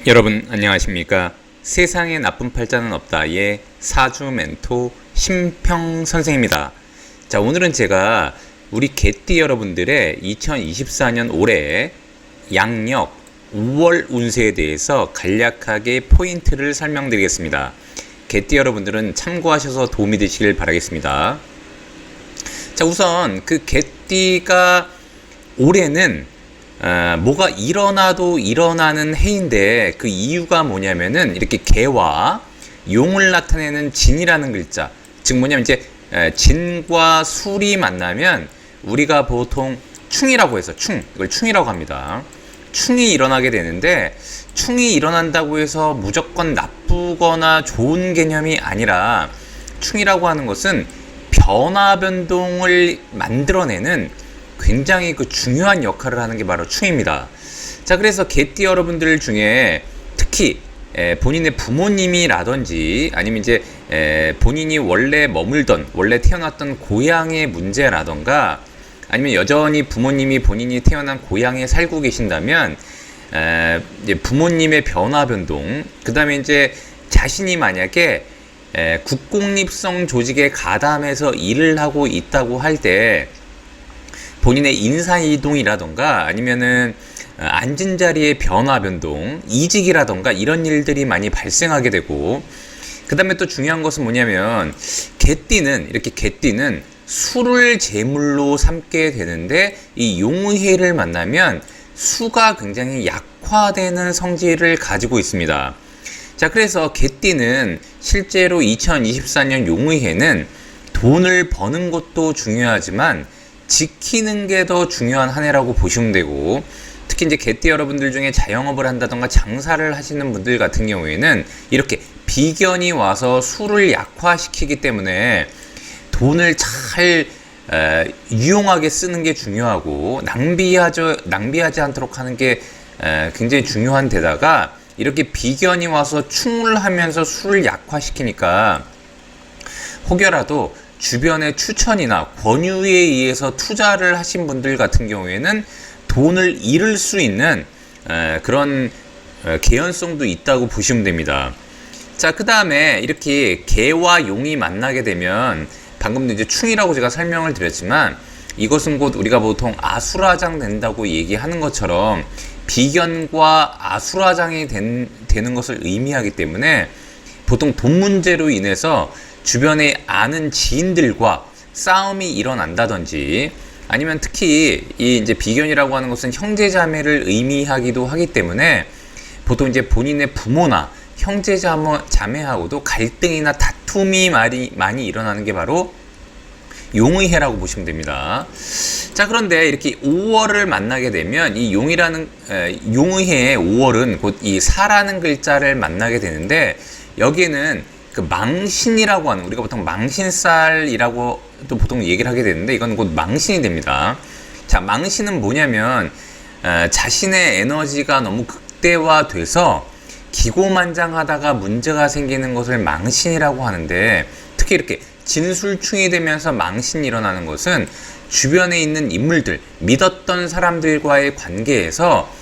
여러분 안녕하십니까? 세상에 나쁜 팔자는 없다의 사주 멘토 심평 선생입니다. 자, 오늘은 제가 우리 개띠 여러분들의 2024년 올해 양력 5월 운세에 대해서 간략하게 포인트를 설명드리겠습니다. 개띠 여러분들은 참고하셔서 도움이 되시길 바라겠습니다. 자, 우선 그 개띠가 올해는 뭐가 일어나도 일어나는 해인데, 그 이유가 뭐냐면은 이렇게 개와 용을 나타내는 진이라는 글자, 즉 뭐냐면 이제 진과 술이 만나면 우리가 보통 충이라고 해서 이걸 충이라고 합니다. 충이 일어나게 되는데, 충이 일어난다고 해서 무조건 나쁘거나 좋은 개념이 아니라, 충이라고 하는 것은 변화 변동을 만들어내는 굉장히 중요한 역할을 하는 게 바로 충입니다. 자, 그래서 개띠 여러분들 중에 특히 본인의 부모님이라든지 아니면 이제 본인이 원래 태어났던 고향의 문제라던가, 아니면 여전히 부모님이 본인이 태어난 고향에 살고 계신다면 이제 부모님의 변화 변동, 그 다음에 이제 자신이 만약에 국공립성 조직에 가담해서 일을 하고 있다고 할 때 본인의 인사이동이라던가 아니면은 앉은 자리의 변화 변동, 이직이라던가 이런 일들이 많이 발생하게 되고, 그 다음에 또 중요한 것은 뭐냐면 개띠는 수를 제물로 삼게 되는데, 이 용의해를 만나면 수가 굉장히 약화되는 성질을 가지고 있습니다. 자, 그래서 개띠는 실제로 2024년 용의해는 돈을 버는 것도 중요하지만 지키는 게 더 중요한 한 해라고 보시면 되고, 특히 이제 개띠 여러분들 중에 자영업을 한다던가 장사를 하시는 분들 같은 경우에는 이렇게 비견이 와서 수를 약화시키기 때문에 돈을 잘 유용하게 쓰는 게 중요하고, 낭비하지 않도록 하는 게 굉장히 중요한 데다가, 이렇게 비견이 와서 충을 하면서 수를 약화시키니까 혹여라도 주변의 추천이나 권유에 의해서 투자를 하신 분들 같은 경우에는 돈을 잃을 수 있는 그런 개연성도 있다고 보시면 됩니다. 자, 그 다음에 이렇게 개와 용이 만나게 되면, 방금도 이제 충이라고 제가 설명을 드렸지만, 이것은 곧 우리가 보통 아수라장 된다고 얘기하는 것처럼 비견과 아수라장이 되는 것을 의미하기 때문에, 보통 돈 문제로 인해서 주변에 아는 지인들과 싸움이 일어난다든지, 아니면 특히 이 이제 비견이라고 하는 것은 형제자매를 의미하기도 하기 때문에 보통 이제 본인의 부모나 형제자매하고도 갈등이나 다툼이 많이 일어나는 게 바로 용의해라고 보시면 됩니다. 자, 그런데 이렇게 5월을 만나게 되면 이 용의해의 5월은 곧 이 사라는 글자를 만나게 되는데, 여기에는 그 망신이라고 하는, 우리가 보통 망신살이라고 또 보통 얘기를 하게 되는데, 이건 곧 망신이 됩니다. 자, 망신은 뭐냐면 자신의 에너지가 너무 극대화돼서 기고만장하다가 문제가 생기는 것을 망신이라고 하는데, 특히 이렇게 진술충이 되면서 망신이 일어나는 것은 주변에 있는 인물들, 믿었던 사람들과의 관계에서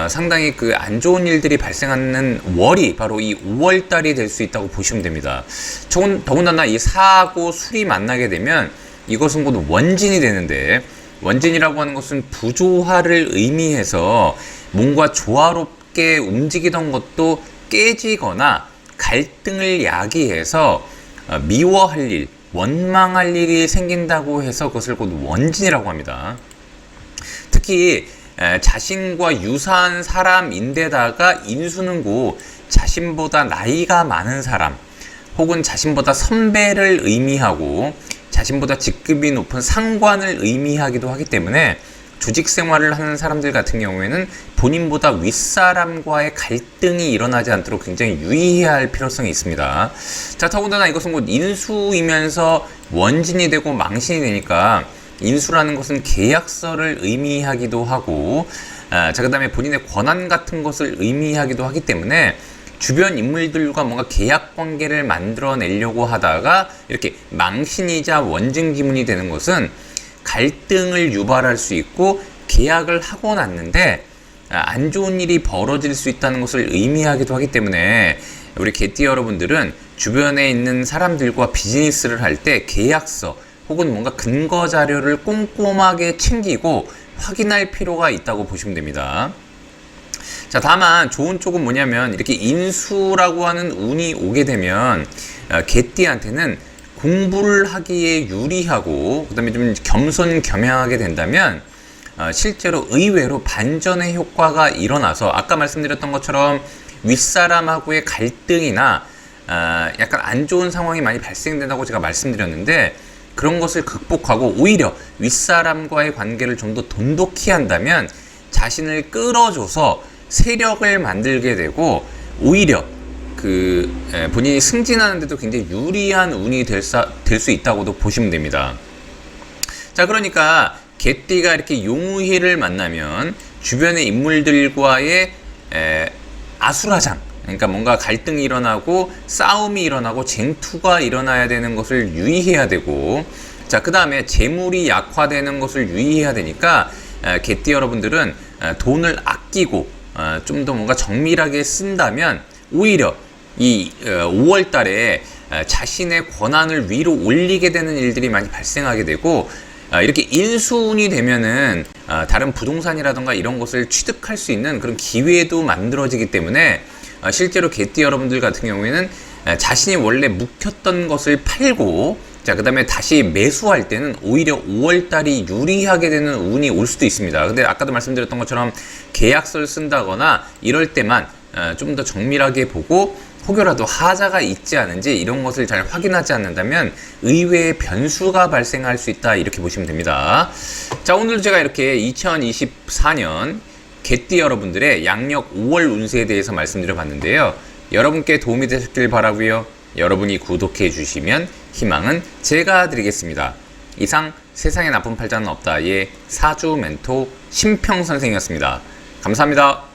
상당히 안 좋은 일들이 발생하는 월이 바로 이 5월달이 될 수 있다고 보시면 됩니다. 더군다나 이 사하고 술이 만나게 되면 이것은 곧 원진이 되는데, 원진이라고 하는 것은 부조화를 의미해서 뭔가 조화롭게 움직이던 것도 깨지거나 갈등을 야기해서 미워할 일, 원망할 일이 생긴다고 해서 그것을 곧 원진이라고 합니다. 특히 자신과 유사한 사람인데다가 인수는 곧 자신보다 나이가 많은 사람, 혹은 자신보다 선배를 의미하고 자신보다 직급이 높은 상관을 의미하기도 하기 때문에, 조직 생활을 하는 사람들 같은 경우에는 본인보다 윗사람과의 갈등이 일어나지 않도록 굉장히 유의해야 할 필요성이 있습니다. 자, 더군다나 이것은 곧 인수이면서 원진이 되고 망신이 되니까, 인수라는 것은 계약서를 의미하기도 하고, 자, 그 다음에 본인의 권한 같은 것을 의미하기도 하기 때문에, 주변 인물들과 뭔가 계약 관계를 만들어내려고 하다가 이렇게 망신이자 원진 기문이 되는 것은 갈등을 유발할 수 있고, 계약을 하고 났는데 안 좋은 일이 벌어질 수 있다는 것을 의미하기도 하기 때문에 우리 개띠 여러분들은 주변에 있는 사람들과 비즈니스를 할 때 계약서 혹은 뭔가 근거 자료를 꼼꼼하게 챙기고 확인할 필요가 있다고 보시면 됩니다. 자, 다만 좋은 쪽은 뭐냐면 이렇게 인수라고 하는 운이 오게 되면 개띠한테는 공부를 하기에 유리하고 그다음에 좀 겸손겸양하게 된다면 실제로 의외로 반전의 효과가 일어나서 아까 말씀드렸던 것처럼 윗사람하고의 갈등이나 약간 안 좋은 상황이 많이 발생된다고 제가 말씀드렸는데 그런 것을 극복하고 오히려 윗사람과의 관계를 좀 더 돈독히 한다면 자신을 끌어줘서 세력을 만들게 되고 오히려 본인이 승진하는데도 굉장히 유리한 운이 될 수 있다고도 보시면 됩니다. 자, 그러니까 개띠가 이렇게 용의를 만나면 주변의 인물들과의 아수라장, 그러니까 뭔가 갈등이 일어나고 싸움이 일어나고 쟁투가 일어나야 되는 것을 유의해야 되고, 자, 그 다음에 재물이 약화되는 것을 유의해야 되니까 개띠 여러분들은 돈을 아끼고 좀 더 뭔가 정밀하게 쓴다면 오히려 이 5월 달에 자신의 권한을 위로 올리게 되는 일들이 많이 발생하게 되고 이렇게 인수운이 되면은 다른 부동산이라던가 이런 것을 취득할 수 있는 그런 기회도 만들어지기 때문에 실제로 개띠 여러분들 같은 경우에는 자신이 원래 묵혔던 것을 팔고 자, 그 다음에 다시 매수할 때는 오히려 5월달이 유리하게 되는 운이 올 수도 있습니다. 근데 아까도 말씀드렸던 것처럼 계약서를 쓴다거나 이럴 때만 좀 더 정밀하게 보고 혹여라도 하자가 있지 않은지 이런 것을 잘 확인하지 않는다면 의외의 변수가 발생할 수 있다 이렇게 보시면 됩니다. 자, 오늘 제가 이렇게 2024년 개띠 여러분들의 양력 5월 운세에 대해서 말씀드려 봤는데요. 여러분께 도움이 되셨길 바라고요. 여러분이 구독해 주시면 희망은 제가 드리겠습니다. 이상 세상에 나쁜 팔자는 없다의 사주 멘토 심평 선생이었습니다. 감사합니다.